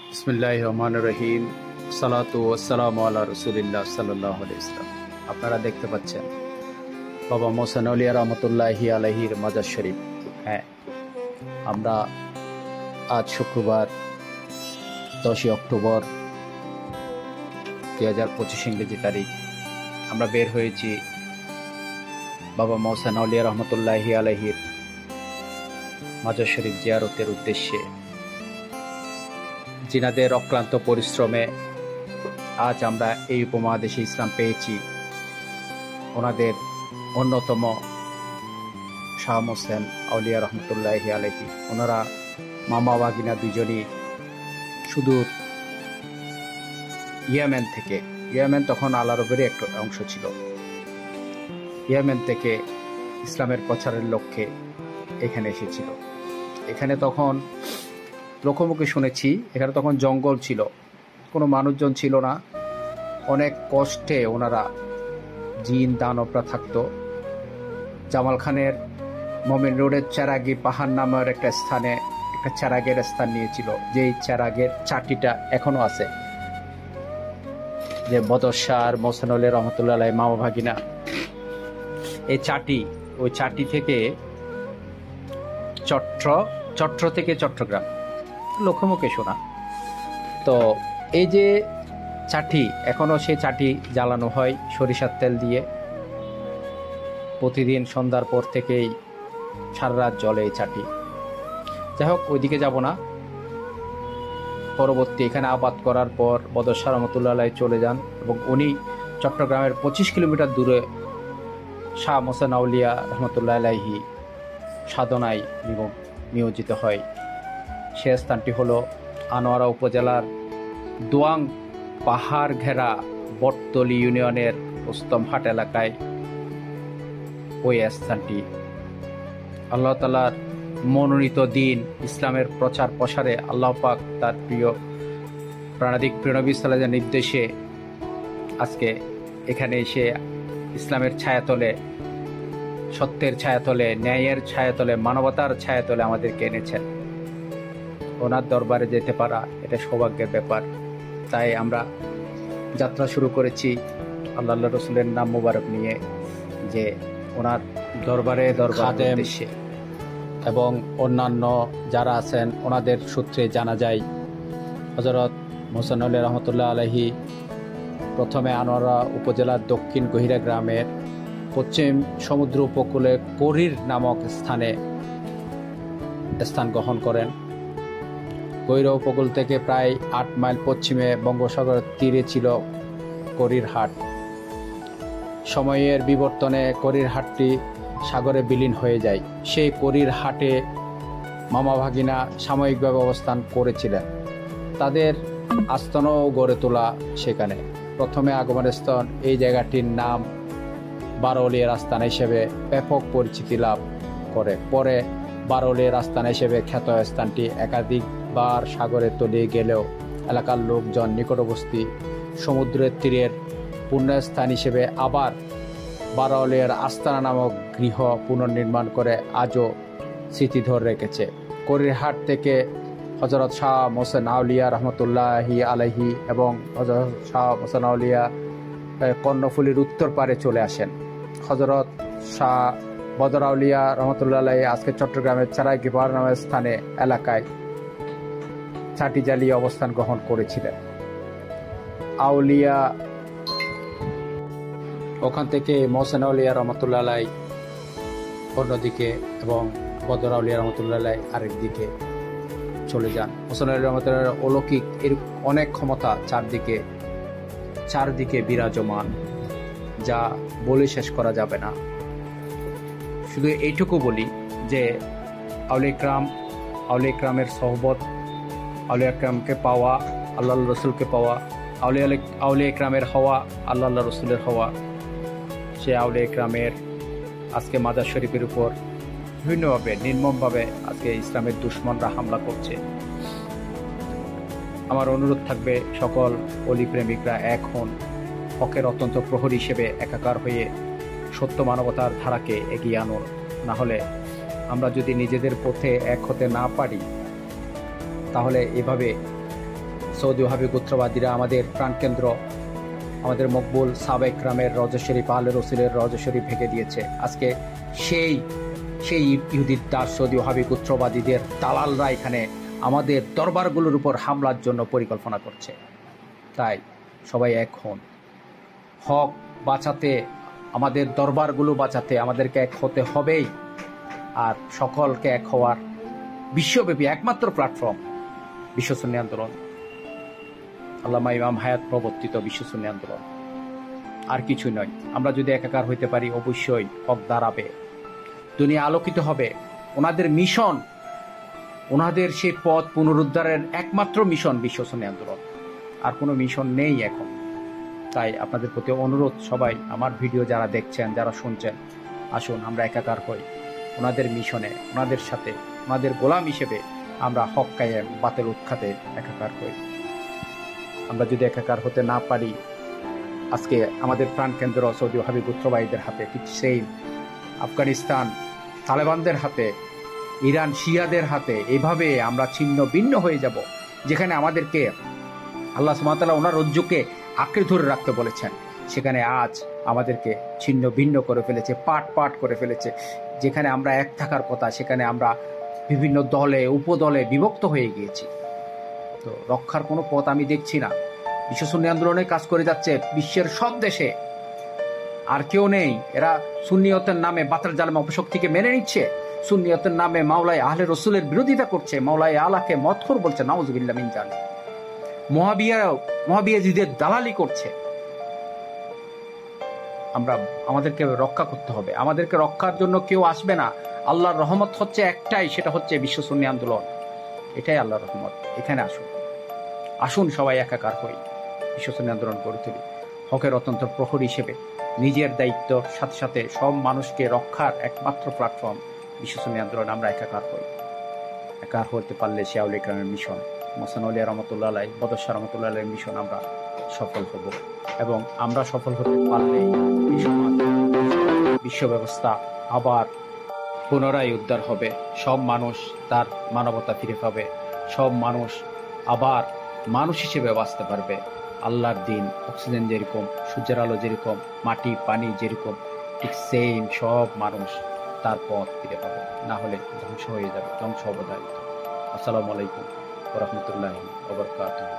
বিসমিল্লাহির রহমানির রহিম। সালাতু ওয়াসসালামু আলা রাসূলিল্লাহ সাল্লাল্লাহু আলাইহি ওয়াসাল্লাম। আপনারা দেখতে পাচ্ছেন বাবা মোহসেন আউলিয়া রহমতুল্লাহি আলাইহির মাজার শরীফ। হ্যাঁ, আমরা আজ শুক্রবার 10 অক্টোবর 2025 ইংরেজি তারিখ আমরা বের হয়েছি বাবা মোহসেন আউলিয়া রহমতুল্লাহি আলাইহির মাজার শরীফ জিয়ারতের উদ্দেশ্যে। জিনাদের অক্লান্ত পরিশ্রমে আজ আমরা এই উপমহাদেশে ইসলাম পেয়েছি। ওনাদের অন্যতম শাহ মোহসেন আউলিয়া রহমতুল্লাহি আলাইহি, ওনারা মামা বাগিনা দুজনই সুদূর ইয়েমেন থেকে, ইয়েমেন তখন আল আরবেরই একটা অংশ ছিল, ইয়েমেন থেকে ইসলামের প্রচারের লক্ষ্যে এখানে এসেছিল। এখানে তখন লোকমুখে শুনেছি, এখানে তখন জঙ্গল ছিল, কোনো মানুষজন ছিল না, অনেক কষ্টে ওনারা জিন দানবরা থাকতো। জামাল খানের মোমিন রোডের চেরাগি পাহাড় নামের একটা স্থানে একটা চেরাগের স্থান নিয়েছিল, যেই চেরাগের চাটিটা এখনো আছে, যে বদর শাহ আর মোহসেন আউলিয়া রহমতুল্লাহ আলাইহি মামা ভাগিনা। এই চাটি, ওই চাটি থেকে চট্ট থেকে চট্টগ্রাম, লোকমুখে শোনা। তো এই যে চাটি, এখনো সেই চাটি জ্বালানো হয় সরিষার তেল দিয়ে। প্রতিদিন সন্ধ্যার পর থেকেই সারা রাত জ্বলে এই চাটি। যাই হোক, ওইদিকে যাব না। পরবর্তী এখানে আবাদ করার পর বদর শাহ রহমতুল্লাহ আলাইহি চলে যান এবং উনি চট্টগ্রামের 25 কিলোমিটার দূরে শাহ মোহসেন আউলিয়া রহমতুল্লাহ আলাইহি সাধনায় নিয়োজিত হয়। সে স্থানটি হলো আনোয়ারা উপজেলার দোয়াং পাহাড় ঘেরা বটতলী ইউনিয়নের ওস্তমহাট এলাকায় ওই স্থানটি। আল্লাহ তাআলার মনোনীত দিন ইসলামের প্রচার প্রসারে আল্লাহ পাক তার প্রিয় প্রাণাদিক নবী সাল্লাল্লাহু আলাইহি নির্দেশে আজকে এখানে এসে ইসলামের ছায়াতলে, সত্যের ছায়াতলে, ন্যায়ের ছায়াতলে, মানবতার ছায়াতলে আমাদেরকে এনেছেন। ওনার দরবারে যেতে পারা এটা সৌভাগ্যের ব্যাপার। তাই আমরা যাত্রা শুরু করেছি আল্লাহ রসুলের নাম মুবারক নিয়ে, যে ওনার দরবারে উদ্দেশ্যে। এবং অন্যান্য যারা আছেন ওনাদের সূত্রে জানা যায় হযরত মোহসেন আউলিয়া রহমতুল্লাহ আলাইহি প্রথমে আনোয়ারা উপজেলার দক্ষিণ গহিরা গ্রামের পশ্চিম সমুদ্র উপকূলে করির নামক স্থানে স্থান গ্রহণ করেন। গহিরা উপকূল থেকে প্রায় 8 মাইল পশ্চিমে বঙ্গোপসাগরের তীরে ছিল করির হাট। সময়ের বিবর্তনে করির হাটটি সাগরে বিলীন হয়ে যায়। সেই করির হাটে মামা ভাগিনা সাময়িকভাবে অবস্থান করেছিলেন। তাদের আস্তানাও গড়ে তোলা সেখানে। প্রথমে আগমনের স্থান এই জায়গাটির নাম বারৌলিয়ার আস্তানা হিসেবে ব্যাপক পরিচিতি লাভ করে। পরে বারৌলিয়ার আস্তানা হিসেবে খ্যাত স্থানটি একাধিকবার সাগরে তলিয়ে গেলেও এলাকার লোকজন নিকটবর্তী সমুদ্রের তীরের পুণ্যস্থান হিসেবে আবার বারৌলিয়ার আস্তানা নামক গৃহ পুনর্নির্মাণ করে আজও স্মৃতি ধরে রেখেছে। করিরহাট থেকে হযরত শাহ মোহসেন আউলিয়া রহমতুল্লাহি আলাইহি এবং হযরত শাহ মোহসেন আউলিয়া কর্ণফুলীর উত্তর পারে চলে আসেন। হযরত শাহ বদর আউলিয়া রহমতুল্লাহ আলাইহি আজকে চট্টগ্রামের চেরাগি পাহাড় নামের স্থানে এলাকায় চাটি জ্বালিয়ে অবস্থান গ্রহণ করেছিলেন। আউলিয়া ওখান থেকে মোহসেন আউলিয়া রহমতুল্লাহ আলাইহি অন্যদিকে এবং বদর আউলিয়া রহমতুল্লাহ আলাইহি আরেক দিকে চলে যান। মোহসেন আউলিয়া রহমতুল্লাহ আলাইহি অলৌকিক এর অনেক ক্ষমতা চারদিকে বিরাজমান, যা বলে শেষ করা যাবে না। শুধু এইটুকু বলি যে আউলিয়া ইকরামের সোহবত, আউলিয়া ইকরামকে পাওয়া, আল্লাহ রসুলকে পাওয়া, আউলিয়া ইকরামের হওয়া, আল্লাহ রসুলের হওয়া। সে আউলিয়া ইকরামের আজকে মাজার শরীফের উপর বিভিন্নভাবে নির্মমভাবে আজকে ইসলামের দুশমনরা হামলা করছে। আমার অনুরোধ থাকবে সকল অলি প্রেমিকরা এক হন, হকের অত্যন্ত প্রহরী হিসেবে একাকার হয়ে সত্য মানবতার ধারাকে এগিয়ে আনুন। না হলে আমরা যদি নিজেদের পথে এক হতে না পারি, তাহলে এভাবে সৌদি ওয়াহাবি গোত্রবাদীরা আমাদের প্রাণকেন্দ্র, আমাদের মকবুল সাহাবা ইকরামের রওজা শরীফ, আহলে রসুলের রওজা শরীফ ভেঙে দিয়েছে। আজকে সেই ইহুদির দাস সৌদি ওয়াহাবি গোত্রবাদীদের দালালরা এখানে আমাদের দরবারগুলোর উপর হামলার জন্য পরিকল্পনা করছে। তাই সবাই এক হন, হক বাঁচাতে, আমাদের দরবারগুলো বাঁচাতে আমাদেরকে এক হতে হবেই। আর সকলকে এক হওয়ার বিশ্বব্যাপী একমাত্র প্ল্যাটফর্ম বিশ্ব সুন্নি আন্দোলন, আল্লামা ইমাম হায়াত প্রবর্তিত বিশ্ব সুন্নি আন্দোলন, আর কিছু নয়। আমরা যদি একাকার হইতে পারি অবশ্যই হক দাঁড়াবে, দুনিয়া আলোকিত হবে। ওনাদের মিশন, ওনাদের সেই পথ পুনরুদ্ধারের একমাত্র মিশন বিশ্ব সুন্নি আন্দোলন, আর কোনো মিশন নেই এখন। তাই আপনাদের প্রতি অনুরোধ, সবাই আমার ভিডিও যারা দেখছেন, যারা শুনছেন, আসুন আমরা একাকার হই ওনাদের মিশনে, ওনাদের সাথে, ওনাদের গোলাম হিসেবে আমরা হক কায়েম বাতিল উৎখাতে একাকার হই। আমরা যদি একাকার হতে না পারি, আজকে আমাদের প্রাণকেন্দ্র সৌদি ওয়াহাবি গোত্রবাদীদের হাতে, ঠিক সেই আফগানিস্তান তালেবানদের হাতে, ইরান শিয়াদের হাতে, এইভাবে আমরা ছিন্ন ভিন্ন হয়ে যাব। যেখানে আমাদেরকে আল্লাহ সুবহানাহু ওয়া তাআলা ওনার রজ্জুকে আঁকড়ে ধরে রাখতে বলেছেন, সেখানে আজ আমাদেরকে ছিন্ন ভিন্ন করে ফেলেছে, পাট পাট করে ফেলেছে। যেখানে আমরা এক থাকার কথা, সেখানে আমরা বিভিন্ন দলে উপদলে বিভক্ত হয়ে গিয়েছি। তো রক্ষার কোনো পথ আমি দেখছি না। বিশ্ব সুন্নি আন্দোলনে কাজ করে যাচ্ছে বিশ্বের সব দেশে, আর কেউ নেই। এরা সুন্নিয়তের নামে বাতিল জালেম অপশক্তিকে মেনে নিচ্ছে, সুন্নিয়তের নামে মাওলায়ে আহলে রসুলের বিরোধিতা করছে, মাওলায়ে আলাকে মদখোর বলছে, নাউজুবিল্লাহ মিন জালিক। মহাবিয়াজিদের দালালি করছে। আমাদেরকে রক্ষা করতে হবে। আমাদেরকে রক্ষার জন্য কেউ আসবে না। আল্লাহর রহমত হচ্ছে একটাই, সেটা হচ্ছে বিশ্ব সুন্নি আন্দোলন। এটাই আল্লাহর রহমত। এখানে আসুন সবাই একাকার হই, বিশ্ব সুন্নি আন্দোলন গড়ে তুলি। হকের অত্যন্ত প্রহরী হিসেবে নিজের দায়িত্বর সাথে সাথে সব মানুষকে রক্ষার একমাত্র প্ল্যাটফর্ম বিশ্ব সুন্নি আন্দোলন। আমরা একাকার হই। একাকার হতে পারলে শিয়াউল ইকরামের মিশন, মোহসেন আউলিয়া রহমতুল্লাহ আলাইহি, বদরশাহ রহমতুল্লাহ আলাইহির মিশন আমরা সফল হব। এবং আমরা সফল হতে পারলে বিশ্ব ব্যবস্থা আবার পুনরায় উদ্ধার হবে। সব মানুষ তার মানবতা ফিরে পাবে। সব মানুষ আবার মানুষ হিসেবে বাঁচতে পারবে। আল্লাহর দিন, অক্সিজেন যেরকম, সূর্যের আলো যেরকম, মাটি পানি যেরকম, ঠিক সেম সব মানুষ তার পথ ফিরে পাবে। না হলে ধ্বংস হয়ে যাবে, ধ্বংস অবধারিত। আসসালামু আলাইকুম ওয়া রাহমাতুল্লাহি ওয়া বারাকাতুহু।